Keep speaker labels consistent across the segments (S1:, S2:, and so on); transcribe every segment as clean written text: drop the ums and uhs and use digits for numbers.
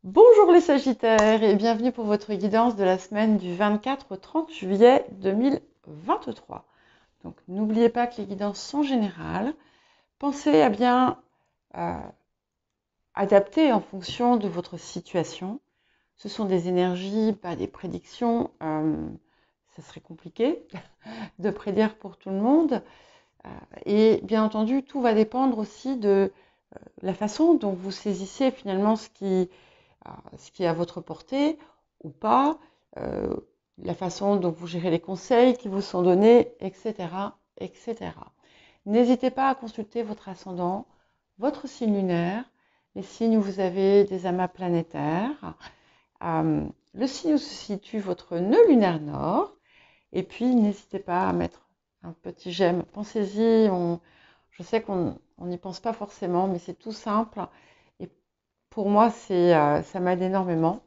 S1: Bonjour les Sagittaires et bienvenue pour votre guidance de la semaine du 24 au 30 juillet 2023. Donc n'oubliez pas que les guidances sont générales. Pensez à bien euh, adapter en fonction de votre situation. Ce sont des énergies, pas des prédictions. Ça serait compliqué de prédire pour tout le monde. Et bien entendu, tout va dépendre aussi de la façon dont vous saisissez finalement ce qui est à votre portée ou pas, euh, la façon dont vous gérez les conseils qui vous sont donnés, etc., etc. N'hésitez pas à consulter votre ascendant, votre signe lunaire, les signes où vous avez des amas planétaires, le signe où se situe votre nœud lunaire nord, et puis n'hésitez pas à mettre un petit j'aime. Pensez-y, je sais qu'on n'y pense pas forcément, mais c'est tout simple. Et pour moi, ça m'aide énormément,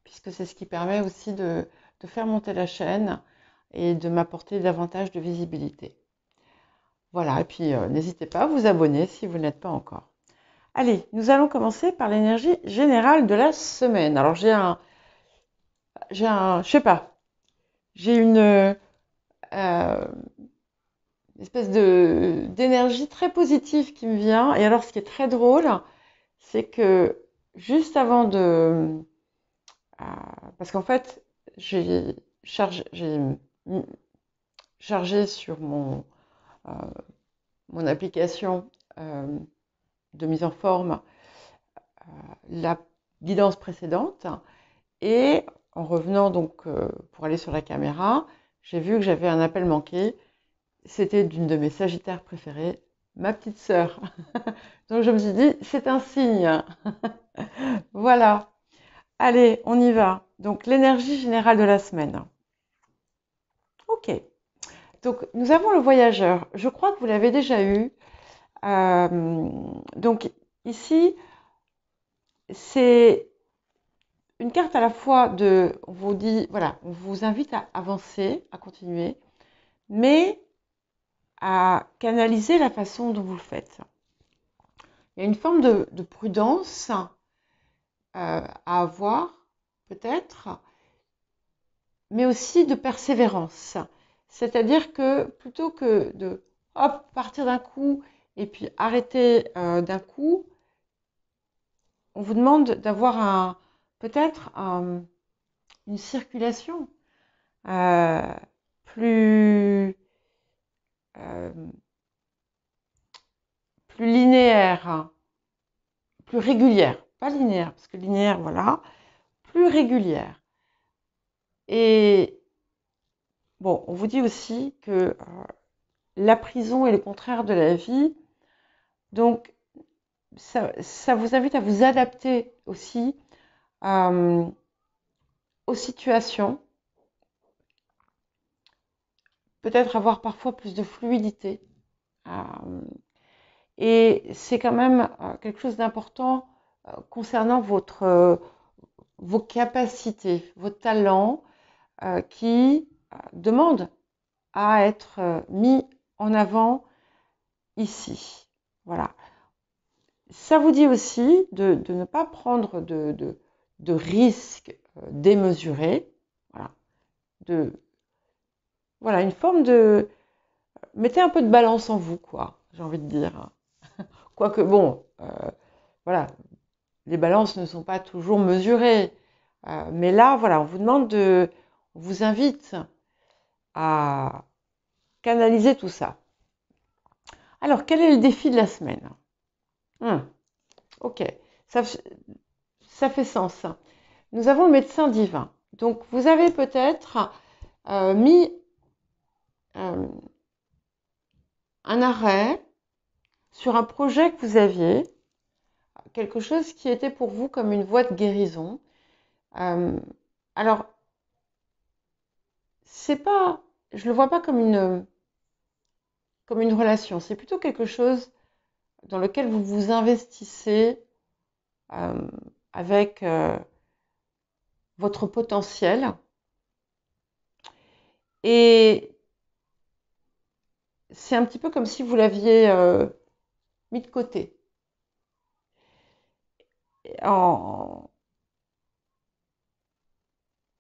S1: puisque c'est ce qui permet aussi de faire monter la chaîne et de m'apporter davantage de visibilité. Voilà, et puis n'hésitez pas à vous abonner si vous n'êtes pas encore. Allez, nous allons commencer par l'énergie générale de la semaine. Alors je sais pas, j'ai une espèce d'énergie très positive qui me vient. Et alors, ce qui est très drôle, c'est que juste avant parce qu'en fait, j'ai chargé sur euh, mon application euh, de mise en forme la guidance précédente. Et en revenant donc pour aller sur la caméra, j'ai vu que j'avais un appel manqué. C'était d'une de mes sagittaires préférées, ma petite sœur. Donc je me suis dit, c'est un signe. Voilà. Allez, on y va. Donc l'énergie générale de la semaine. Ok. Donc nous avons le voyageur. Je crois que vous l'avez déjà eu. Donc ici, c'est une carte à la fois on vous dit, voilà, on vous invite à avancer, à continuer, mais à canaliser la façon dont vous le faites. Il y a une forme de prudence à avoir, peut-être, mais aussi de persévérance. C'est-à-dire que plutôt que de hop, partir d'un coup et puis arrêter d'un coup, on vous demande d'avoir peut-être une circulation euh, plus, euh, plus linéaire, hein, plus régulière. Pas linéaire, parce que linéaire, voilà, plus régulière. Et bon, on vous dit aussi que la prison est le contraire de la vie. Donc, ça vous invite à vous adapter aussi euh, aux situations, peut-être avoir parfois plus de fluidité. Euh, et c'est quand même quelque chose d'important concernant vos capacités, vos talents qui demandent à être mis en avant ici. Voilà. Ça vous dit aussi de ne pas prendre de risques démesurés. Voilà. Voilà, une forme de... Mettez un peu de balance en vous, quoi, j'ai envie de dire. Quoique, bon, voilà, les balances ne sont pas toujours mesurées. Mais là, voilà, on vous invite à canaliser tout ça. Alors, quel est le défi de la semaine? Ok, ça, ça fait sens. Nous avons le médecin divin. Donc, vous avez peut-être mis euh, un arrêt sur un projet que vous aviez, quelque chose qui était pour vous comme une voie de guérison. Euh, alors, c'est pas, je le vois pas comme une relation, c'est plutôt quelque chose dans lequel vous vous investissez euh, avec votre potentiel. Et c'est un petit peu comme si vous l'aviez mis de côté.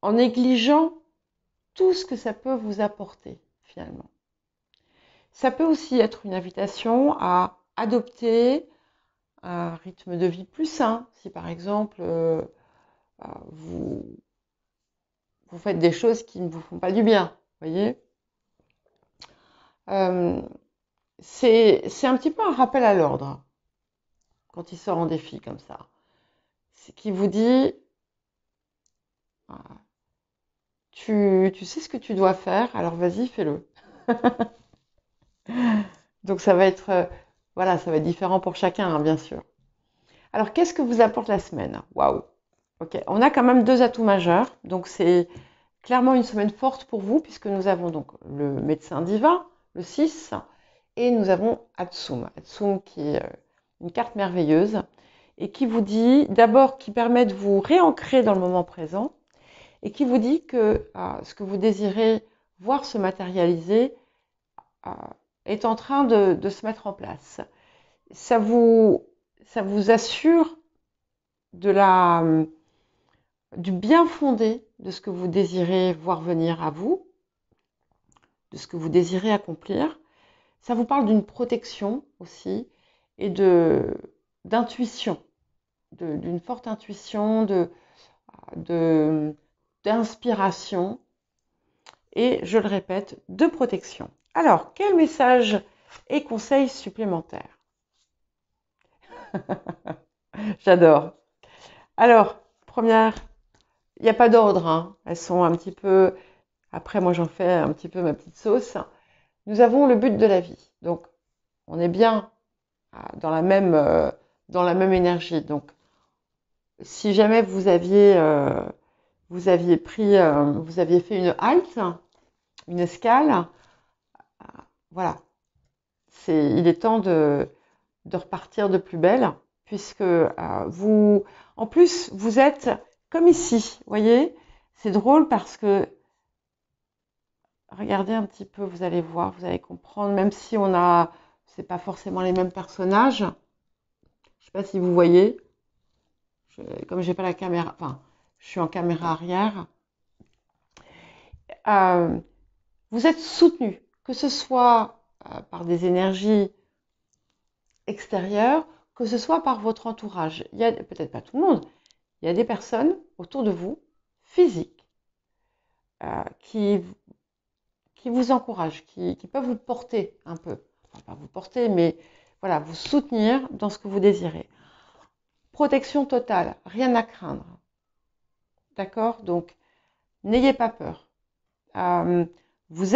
S1: en négligeant tout ce que ça peut vous apporter finalement. Ça peut aussi être une invitation à adopter un rythme de vie plus sain. Si par exemple vous faites des choses qui ne vous font pas du bien, voyez. C'est un petit peu un rappel à l'ordre quand il sort en défi comme ça. C'est qui vous dit tu sais ce que tu dois faire, alors vas-y, fais-le. Donc ça va être voilà, ça va être différent pour chacun, hein, bien sûr. Alors qu'est-ce que vous apporte la semaine? Waouh. Ok, on a quand même 2 atouts majeurs, donc c'est clairement une semaine forte pour vous puisque nous avons donc le médecin divin, le 6, et nous avons Atsum. Atsum qui est une carte merveilleuse et qui vous dit d'abord qui permet de vous réancrer dans le moment présent et qui vous dit que ce que vous désirez voir se matérialiser est en train de se mettre en place. Ça vous assure du bien fondé de ce que vous désirez voir venir à vous, de ce que vous désirez accomplir. Ça vous parle d'une protection aussi et d'intuition, d'une forte intuition, d'inspiration et, je le répète, de protection. Alors, quel message et conseils supplémentaires? J'adore. Alors, première, il n'y a pas d'ordre, hein. Elles sont un petit peu... Après, moi, j'en fais un petit peu ma petite sauce. Nous avons le but de la vie. Donc, on est bien dans la même énergie. Donc, si jamais vous aviez fait une halte, une escale, voilà. Il est temps de repartir de plus belle, puisque en plus, vous êtes comme ici, voyez. C'est drôle parce que regardez un petit peu, vous allez voir, vous allez comprendre, même si c'est pas forcément les mêmes personnages. Je sais pas si vous voyez. Comme j'ai pas la caméra, enfin, je suis en caméra arrière. Vous êtes soutenu, que ce soit par des énergies extérieures, que ce soit par votre entourage. Il y a peut-être pas tout le monde, il y a des personnes autour de vous, physiques, qui vous encouragent, qui peuvent vous porter un peu. Enfin, pas vous porter, mais voilà, vous soutenir dans ce que vous désirez. Protection totale, rien à craindre. D'accord? Donc, n'ayez pas peur. Vous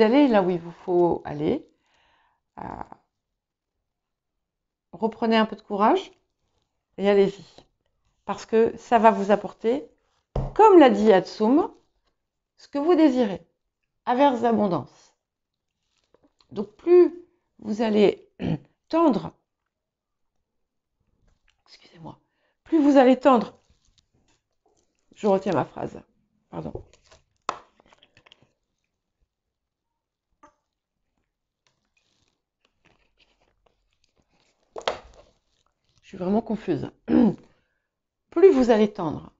S1: allez là où il vous faut aller. Reprenez un peu de courage et allez-y. Parce que ça va vous apporter, comme l'a dit Atsum, ce que vous désirez, averse abondance. Donc plus vous allez tendre, excusez-moi, plus vous allez tendre, je retiens ma phrase, pardon. Je suis vraiment confuse. Plus vous allez tendre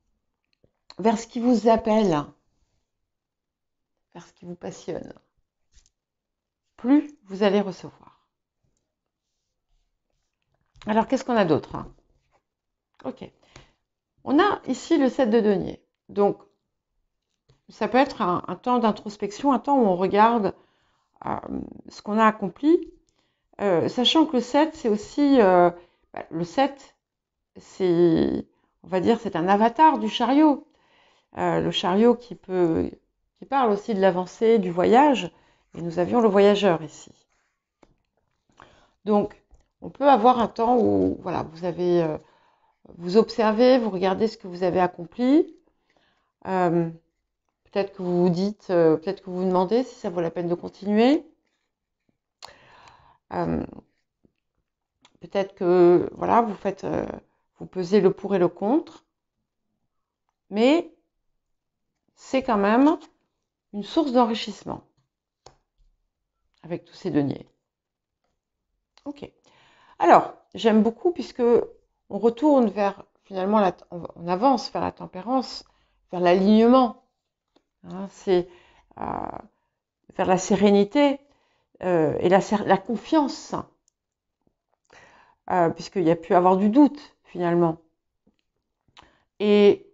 S1: vers ce qui vous appelle, vers ce qui vous passionne, plus vous allez recevoir. Alors, qu'est-ce qu'on a d'autre? Ok. On a ici le 7 de denier. Donc, ça peut être un temps d'introspection, un temps où on regarde ce qu'on a accompli, sachant que le 7, c'est aussi... le 7, on va dire, c'est un avatar du chariot. Le chariot qui parle aussi de l'avancée, du voyage. Et nous avions le voyageur ici. Donc, on peut avoir un temps où, voilà, vous observez, vous regardez ce que vous avez accompli. Peut-être que vous vous dites, peut-être que vous vous demandez si ça vaut la peine de continuer. Peut-être que, voilà, vous pesez le pour et le contre. Mais c'est quand même une source d'enrichissement avec tous ces deniers. Ok. Alors, j'aime beaucoup puisque on retourne vers, finalement, on avance vers la tempérance, vers l'alignement, hein, c'est vers la sérénité et la confiance, puisqu'il y a pu avoir du doute finalement. Et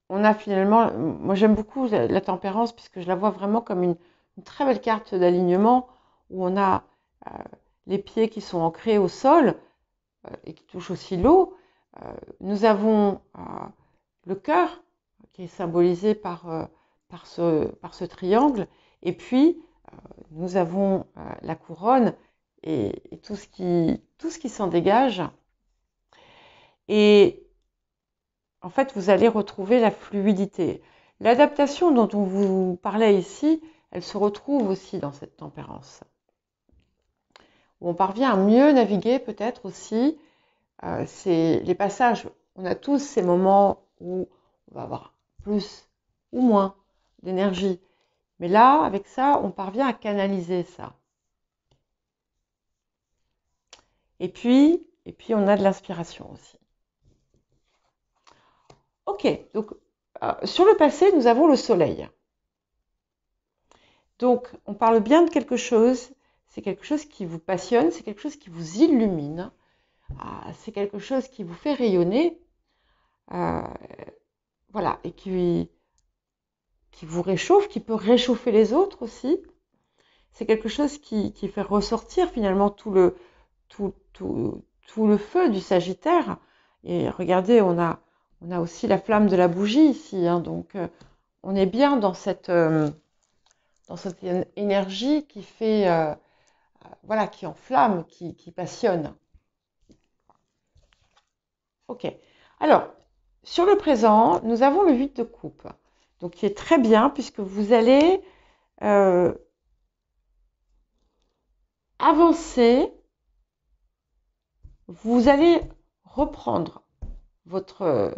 S1: on a finalement, moi j'aime beaucoup la tempérance puisque je la vois vraiment comme une très belle carte d'alignement où on a les pieds qui sont ancrés au sol et qui touchent aussi l'eau. Nous avons le cœur qui est symbolisé par ce triangle et puis nous avons la couronne et tout ce qui s'en dégage. Et en fait, vous allez retrouver la fluidité. L'adaptation dont on vous parlait ici, elle se retrouve aussi dans cette tempérance. Où on parvient à mieux naviguer peut-être aussi. C'est les passages, on a tous ces moments où on va avoir plus ou moins d'énergie. Mais là, avec ça, on parvient à canaliser ça. Et puis on a de l'inspiration aussi. Ok, donc sur le passé, nous avons le soleil. Donc, on parle bien de quelque chose, c'est quelque chose qui vous passionne, c'est quelque chose qui vous illumine, c'est quelque chose qui vous fait rayonner, voilà, et qui vous réchauffe, qui peut réchauffer les autres aussi. C'est quelque chose qui fait ressortir finalement tout le feu du Sagittaire. Et regardez, on a aussi la flamme de la bougie ici, hein, donc on est bien dans cette énergie qui fait, voilà, qui enflamme, qui passionne. Ok. Alors, sur le présent, nous avons le 8 de coupe, donc qui est très bien puisque vous allez avancer, vous allez reprendre votre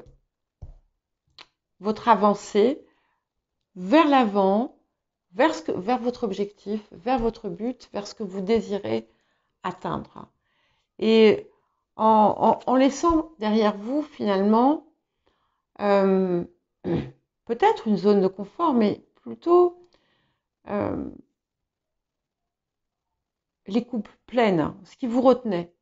S1: avancée vers l'avant, vers votre objectif, vers votre but, vers ce que vous désirez atteindre. Et en laissant derrière vous finalement peut-être une zone de confort, mais plutôt les coupes pleines, ce qui vous retenait.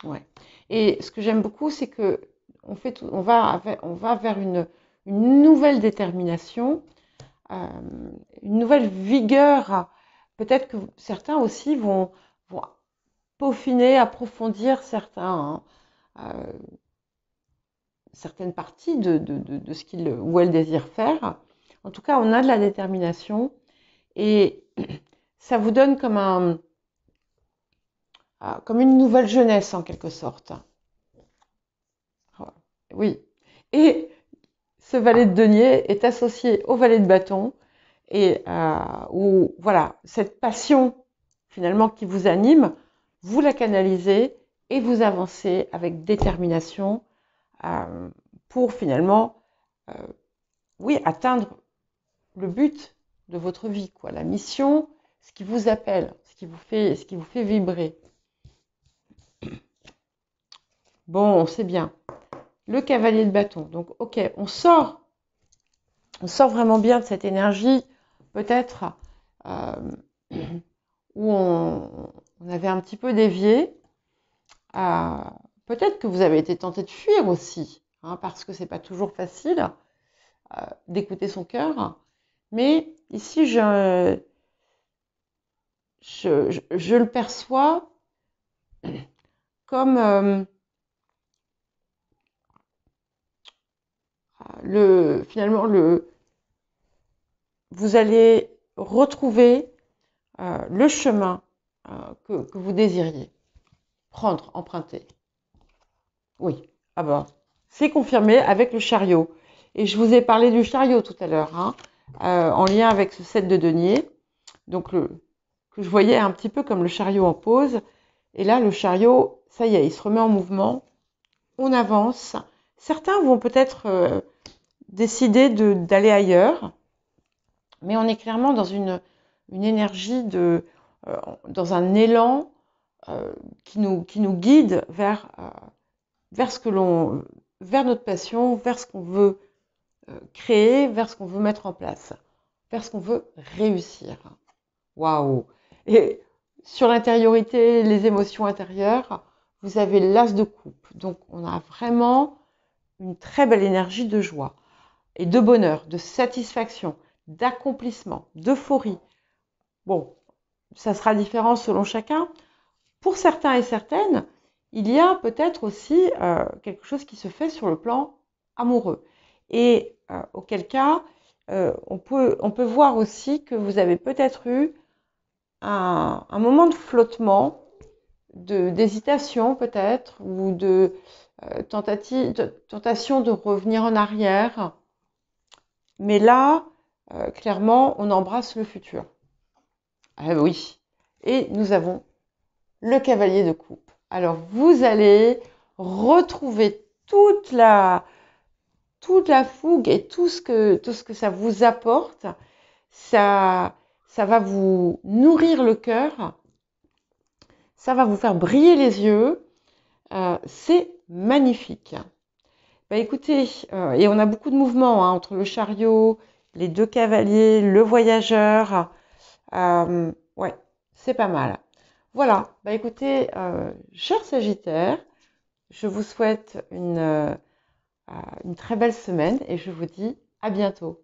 S1: Ouais. Et ce que j'aime beaucoup, c'est que on va vers une nouvelle détermination, une nouvelle vigueur. Peut-être que certains aussi vont peaufiner, approfondir certaines parties de ce qu'il ou elle désire faire. En tout cas, on a de la détermination et ça vous donne comme une nouvelle jeunesse en quelque sorte. Oui. Et ce valet de denier est associé au valet de bâton et où voilà, cette passion finalement qui vous anime, vous la canalisez et vous avancez avec détermination pour finalement oui, atteindre le but de votre vie, quoi, la mission, ce qui vous appelle, ce qui vous fait vibrer. Bon, c'est bien. Le cavalier de bâton. Donc, ok, on sort vraiment bien de cette énergie, peut-être où on avait un petit peu dévié. Peut-être que vous avez été tenté de fuir aussi, hein, parce que c'est pas toujours facile d'écouter son cœur. Mais ici, je le perçois comme finalement vous allez retrouver le chemin que vous désiriez prendre, emprunter. Oui, ah bah, c'est confirmé avec le chariot. Et je vous ai parlé du chariot tout à l'heure, hein, en lien avec ce 7 de denier. Donc, que je voyais un petit peu comme le chariot en pause. Et là, le chariot, ça y est, il se remet en mouvement. On avance. Certains vont peut-être décider d'aller ailleurs. Mais on est clairement dans une énergie, dans un élan qui nous guide vers vers notre passion, vers ce qu'on veut créer, vers ce qu'on veut mettre en place, vers ce qu'on veut réussir. Waouh! Et sur l'intériorité, les émotions intérieures, vous avez l'as de coupe. Donc, on a vraiment une très belle énergie de joie et de bonheur, de satisfaction, d'accomplissement, d'euphorie. Bon, ça sera différent selon chacun. Pour certains et certaines, il y a peut-être aussi quelque chose qui se fait sur le plan amoureux. Et auquel cas, on peut voir aussi que vous avez peut-être eu un moment de flottement, d'hésitation peut-être, ou de tentation de revenir en arrière. Mais là, clairement, on embrasse le futur. Ah oui. Et nous avons le cavalier de coupe. Alors, vous allez retrouver toute la fougue et tout ce que ça vous apporte. Ça va vous nourrir le cœur. Ça va vous faire briller les yeux. C'est magnifique. Bah écoutez, et on a beaucoup de mouvements hein, entre le chariot, les deux cavaliers, le voyageur. Ouais, c'est pas mal. Voilà, bah écoutez, cher Sagittaire, je vous souhaite une très belle semaine et je vous dis à bientôt.